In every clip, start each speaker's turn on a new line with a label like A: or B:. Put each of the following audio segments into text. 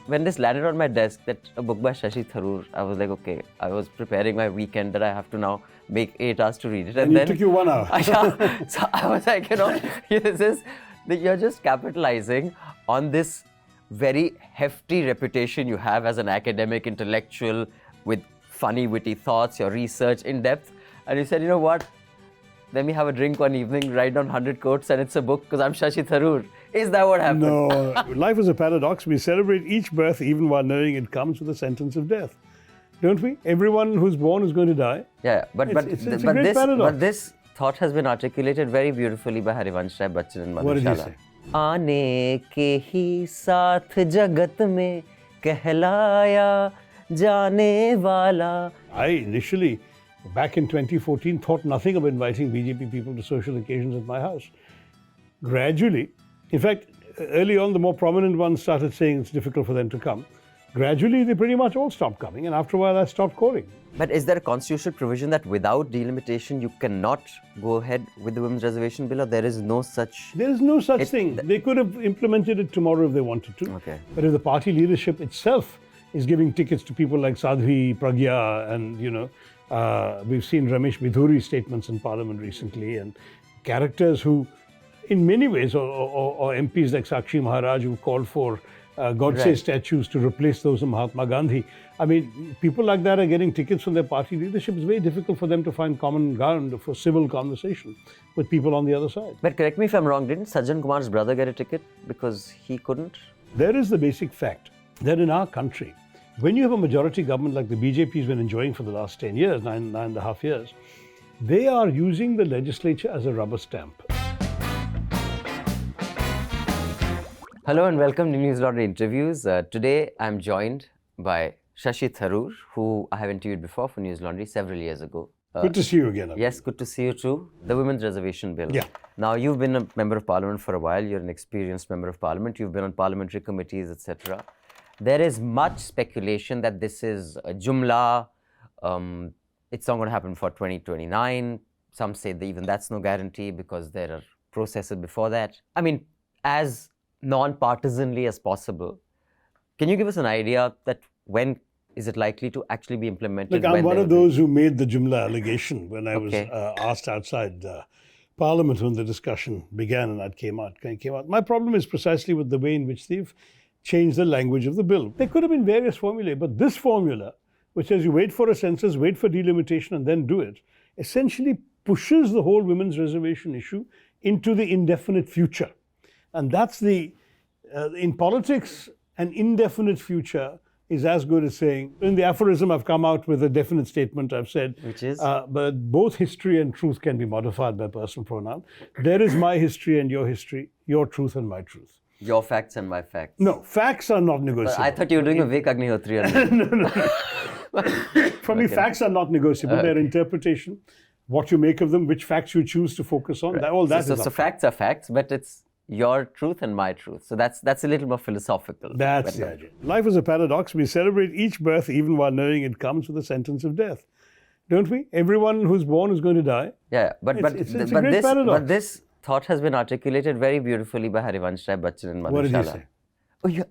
A: when this landed on my desk, that a book by Shashi Tharoor, I was like, okay, I was preparing my weekend that I have to now make 8 hours to read it.
B: And it took you 1 hour.
A: So I was like, you're just capitalizing on this very hefty reputation you have as an academic intellectual with funny, witty thoughts, your research in depth. And you said, you know what? Let me have a drink one evening, write down 100 quotes, and it's a book because I'm Shashi Tharoor. Is that what happened?
B: No. Life is a paradox. We celebrate each birth even while knowing it comes with a sentence of death. Don't we? Everyone who's born is going to die.
A: Yeah,
B: It's a great paradox.
A: But this thought has been articulated very beautifully by Harivansh Rai Bachchan and Madhushala.
B: What did he say?
A: आने के ही साथ जगत में कहलाया जाने वाला.
B: I initially, back in 2014, thought nothing of inviting BJP people to social occasions at my house. Gradually, in fact, early on, the more prominent ones started saying it's difficult for them to come. Gradually, they pretty much all stopped coming, and after a while, I stopped calling.
A: But is there a constitutional provision that without delimitation, you cannot go ahead with the Women's Reservation Bill, or there is no such...
B: There is no such thing. They could have implemented it tomorrow if they wanted to.
A: Okay.
B: But if the party leadership itself is giving tickets to people like Sadhvi, Pragya, and, we've seen Ramesh Bidhuri's statements in Parliament recently, and characters who, in many ways, or MPs like Sakshi Maharaj who called for Godse statues to replace those of Mahatma Gandhi. I mean, people like that are getting tickets from their party leadership. It's very difficult for them to find common ground for civil conversation with people on the other side.
A: But correct me if I'm wrong, didn't Sajjan Kumar's brother get a ticket because he couldn't?
B: There is the basic fact that in our country, when you have a majority government like the BJP has been enjoying for the last 10 years, nine and a half years, they are using the legislature as a rubber stamp.
A: Hello and welcome to Newslaundry Interviews. Today I'm joined by Shashi Tharoor, who I have interviewed before for Newslaundry several years ago.
B: Good to see you again. Abhi.
A: Yes, good to see you too. The Women's Reservation Bill.
B: Yeah.
A: Now, you've been a Member of Parliament for a while. You're an experienced Member of Parliament. You've been on parliamentary committees, etc. There is much speculation that this is a Jumla. It's not going to happen for 2029. Some say that even that's no guarantee because there are processes before that. I mean, as non-partisanly as possible, can you give us an idea that when is it likely to actually be implemented?
B: Look, I'm one of those who made the Jumla allegation when I was asked outside Parliament when the discussion began and that came out. My problem is precisely with the way in which they've changed the language of the bill. There could have been various formulae, but this formula, which says you wait for a census, wait for delimitation and then do it, essentially pushes the whole women's reservation issue into the indefinite future. And that's in politics, an indefinite future is as good as saying, in the aphorism I've come out with a definite statement I've said.
A: Which is?
B: But both history and truth can be modified by personal pronoun. There is my history and your history, your truth and my truth.
A: Your facts and my facts.
B: No, facts are not negotiable.
A: I thought you were doing a Vivek Agnihotri.
B: No. For me, facts are not negotiable. They're interpretation, what you make of them, which facts you choose to focus on. Right.
A: So facts are facts, but it's your truth and my truth. So that's a little more philosophical.
B: That's the idea. Life is a paradox. We celebrate each birth even while knowing it comes with a sentence of death. Don't we? Everyone who's born is going to die.
A: Yeah, but this thought has been articulated very beautifully by Harivansh Rai Bachchan and Madhushala.
B: What did he say?
A: Oh, yeah.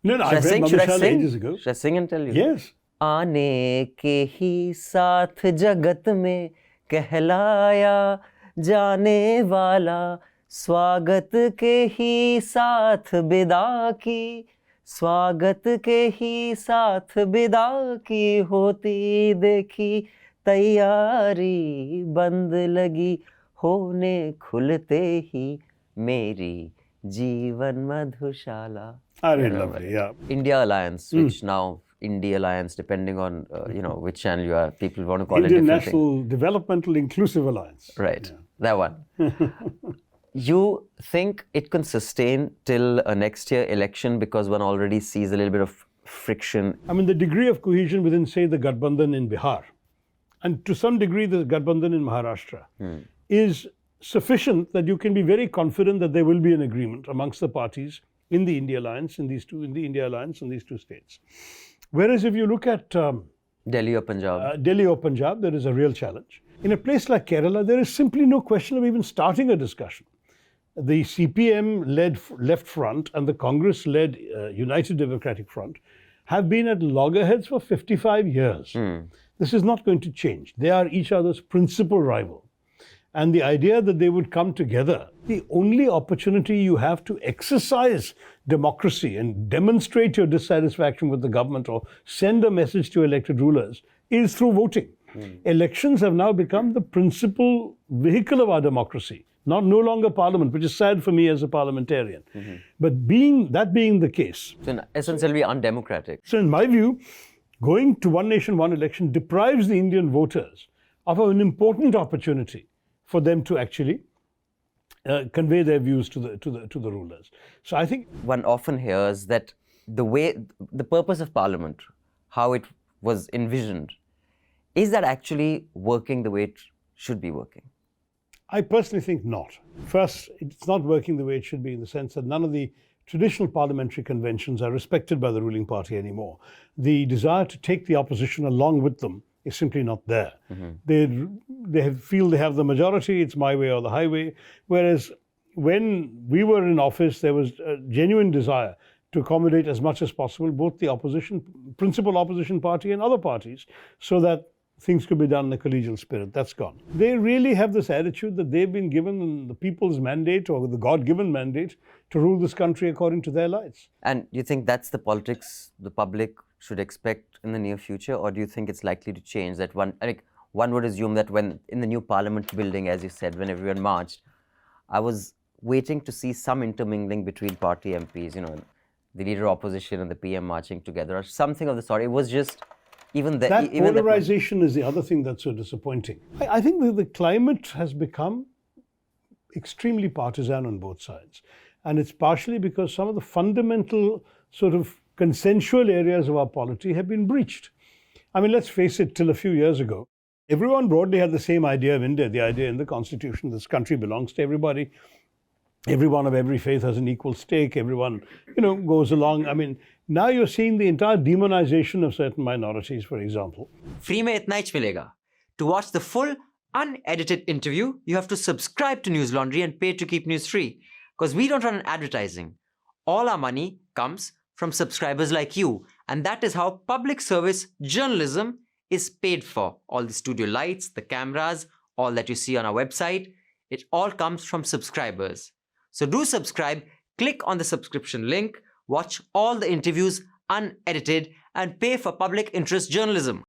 B: No, I read Madhushala ages ago.
A: Should I sing and tell you?
B: Yes.
A: आने के ही साथ जगत में कहलाया जाने वाला स्वागत के ही साथ विदा की स्वागत के ही साथ विदा की होती देखी तैयारी बंद लगी होने खुलते ही मेरी जीवन मधुशाला.
B: I really love it, yeah.
A: India Alliance, which now India Alliance, depending on which channel you are, people want to call
B: Indian
A: it different
B: National Developmental Inclusive Alliance.
A: Right, that one. You think it can sustain till next year election because one already sees a little bit of friction?
B: I mean, the degree of cohesion within, say, the Gathbandhan in Bihar, and to some degree the Gathbandhan in Maharashtra, is sufficient that you can be very confident that there will be an agreement amongst the parties in the India Alliance, in these two states. Whereas if you look at
A: Delhi or Punjab,
B: there is a real challenge. In a place like Kerala, there is simply no question of even starting a discussion. the CPM-led Left Front and the Congress-led United Democratic Front have been at loggerheads for 55 years. This is not going to change. They are each other's principal rival. And the idea that they would come together, the only opportunity you have to exercise democracy and demonstrate your dissatisfaction with the government or send a message to elected rulers is through voting. Elections have now become the principal vehicle of our democracy, no longer parliament, which is sad for me as a parliamentarian. But that being the case.
A: So in essence, it'll be undemocratic.
B: So in my view, going to one nation, one election deprives the Indian voters of an important opportunity for them to actually convey their views to the rulers. So I think
A: one often hears that the purpose of Parliament, how it was envisioned, is that actually working the way it should be working?
B: I personally think not. First, it's not working the way it should be in the sense that none of the traditional parliamentary conventions are respected by the ruling party anymore. The desire to take the opposition along with them is simply not there. They feel they have the majority, it's my way or the highway. Whereas when we were in office, there was a genuine desire to accommodate as much as possible both the principal opposition party and other parties, so that things could be done in a collegial spirit. That's gone. They really have this attitude that they've been given the people's mandate or the God-given mandate to rule this country according to their lights.
A: And you think that's the politics the public should expect in the near future, or do you think it's likely to change? That one would assume that when in the new parliament building, as you said, when everyone marched, I was waiting to see some intermingling between party MPs, the leader of opposition and the PM marching together, or something of the sort. It was just
B: that polarization is the other thing that's so disappointing. I think that the climate has become extremely partisan on both sides. And it's partially because some of the fundamental sort of consensual areas of our polity have been breached. I mean, let's face it, till a few years ago, everyone broadly had the same idea of India, the idea in the constitution, this country belongs to everybody. Everyone of every faith has an equal stake. Everyone, goes along. I mean, now you're seeing the entire demonization of certain minorities, for example.
C: Free mein itna hi milega. To watch the full, unedited interview, you have to subscribe to News Laundry and pay to keep news free. Because we don't run advertising. All our money comes from subscribers like you. And that is how public service journalism is paid for. All the studio lights, the cameras, all that you see on our website, it all comes from subscribers. So do subscribe, click on the subscription link, watch all the interviews unedited, and pay for public interest journalism.